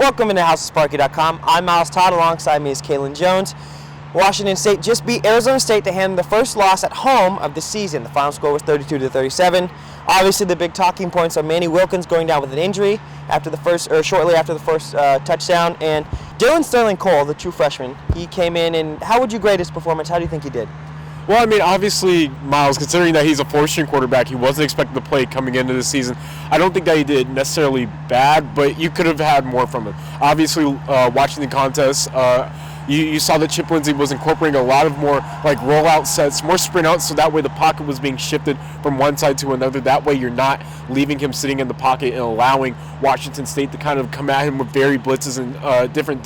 Welcome into HouseOfSparky.com. I'm Miles Todd. Alongside me is Kaylin Jones. Washington State just beat Arizona State to hand the first loss at home of the season. The final score was 32-37. Obviously, the big talking points are Manny Wilkins going down with an injury shortly after the first touchdown, and Dylan Sterling Cole, the true freshman, he came in. And how would you grade his performance? How do you think he did? Well, I mean, obviously, Miles, considering that he's a fourth-string quarterback, he wasn't expected to play coming into the season. I don't think that he did necessarily bad, but you could have had more from him. Obviously, watching the contest, you saw that Chip Lindsey was incorporating a lot of more like rollout sets, more sprint outs, so that way the pocket was being shifted from one side to another. That way you're not leaving him sitting in the pocket and allowing Washington State to kind of come at him with varied blitzes and different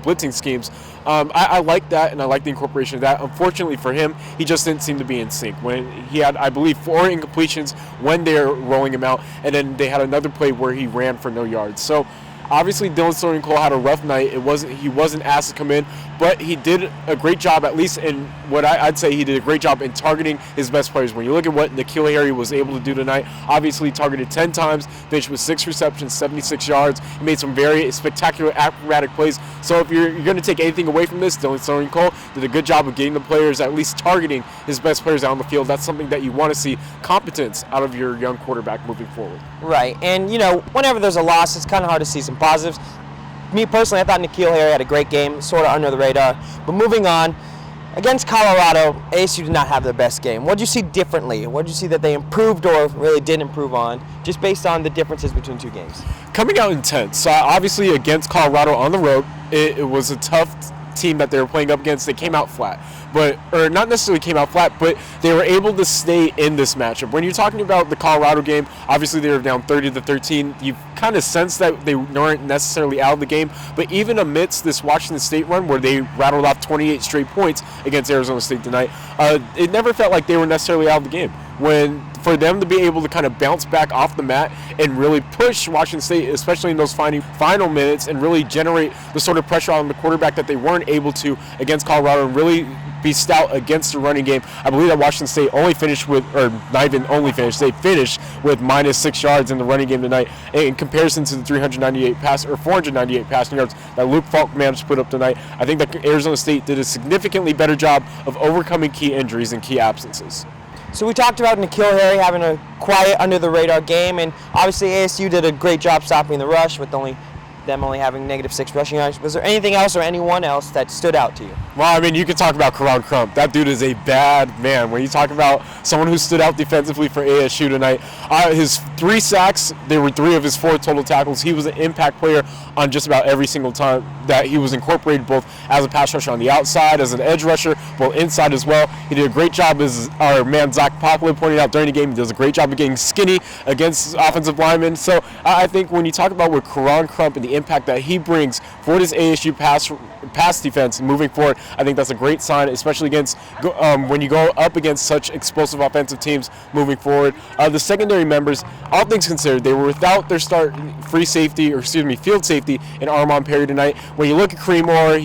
blitzing schemes. I like that, and I like the incorporation of that. Unfortunately for him, he just didn't seem to be in sync. When he had, I believe, 4 incompletions when they were rolling him out, and then they had another play where he ran for no yards. So obviously, Dylan Sterling Cole had a rough night. He wasn't asked to come in, but he did a great job, at least in what I'd say he did a great job in targeting his best players. When you look at what N'Keal Harry was able to do tonight, obviously targeted 10 times, finished with 6 receptions, 76 yards. He made some very spectacular acrobatic plays. So if you're going to take anything away from this, Dylan Sterling Cole did a good job of getting the players, at least targeting his best players out on the field. That's something that you want to see, competence out of your young quarterback moving forward. Right, and whenever there's a loss, it's kind of hard to see some positives. Me personally, I thought N'Keal Harry had a great game, sort of under the radar. But moving on, against Colorado, ASU did not have their best game. What did you see differently? What did you see that they improved or really didn't improve on, just based on the differences between two games? Coming out intense. Obviously, against Colorado on the road, it was a tough team that they were playing up against. They came out flat. Or not necessarily came out flat, but they were able to stay in this matchup. When you're talking about the Colorado game, obviously they were down 30-13. You kind of sense that they weren't necessarily out of the game. But even amidst this Washington State run where they rattled off 28 straight points against Arizona State tonight, it never felt like they were necessarily out of the game. For them to be able to kind of bounce back off the mat and really push Washington State, especially in those final minutes, and really generate the sort of pressure on the quarterback that they weren't able to against Colorado, and really be stout against the running game. I believe that Washington State only finished with, or not even only finished, they finished with -6 yards in the running game tonight in comparison to the 498 passing yards that Luke Falk managed to put up tonight. I think that Arizona State did a significantly better job of overcoming key injuries and key absences. So we talked about N'Keal Harry having a quiet, under-the-radar game, and obviously ASU did a great job stopping the rush with only having -6 rushing yards. Was there anything else or anyone else that stood out to you? Well, I mean, you could talk about Karan Crump. That dude is a bad man. When you talk about someone who stood out defensively for ASU tonight, his 3 sacks, they were 3 of his 4 total tackles. He was an impact player on just about every single time that he was incorporated, both as a pass rusher on the outside, as an edge rusher, both inside as well. He did a great job, as our man Zach Pockler pointed out during the game. He does a great job of getting skinny against offensive linemen. So I think when you talk about with Karan Crump and the impact that he brings for this ASU pass defense moving forward, I think that's a great sign, especially against when you go up against such explosive offensive teams moving forward. The secondary members, all things considered, they were without their field safety in Armand Perry tonight. When you look at Kareem Orr,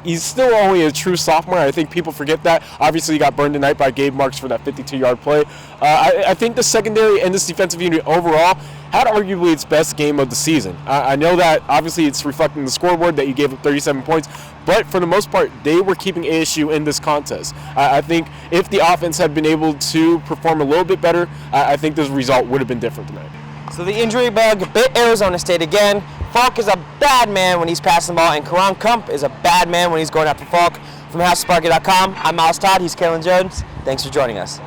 he's still only a true sophomore. I think people forget that. Obviously, he got burned tonight by Gabe Marks for that 52-yard play. I think the secondary and this defensive unit overall had arguably its best game of the season. I know that obviously it's reflecting the scoreboard that you gave up 37 points, but for the most part, they were keeping ASU in this contest. I think if the offense had been able to perform a little bit better, I think this result would have been different tonight. So the injury bug bit Arizona State again. Falk is a bad man when he's passing the ball, and Karan Crump is a bad man when he's going after Falk. From HouseOfSparky.com, I'm Miles Todd. He's Kaylin Jones. Thanks for joining us.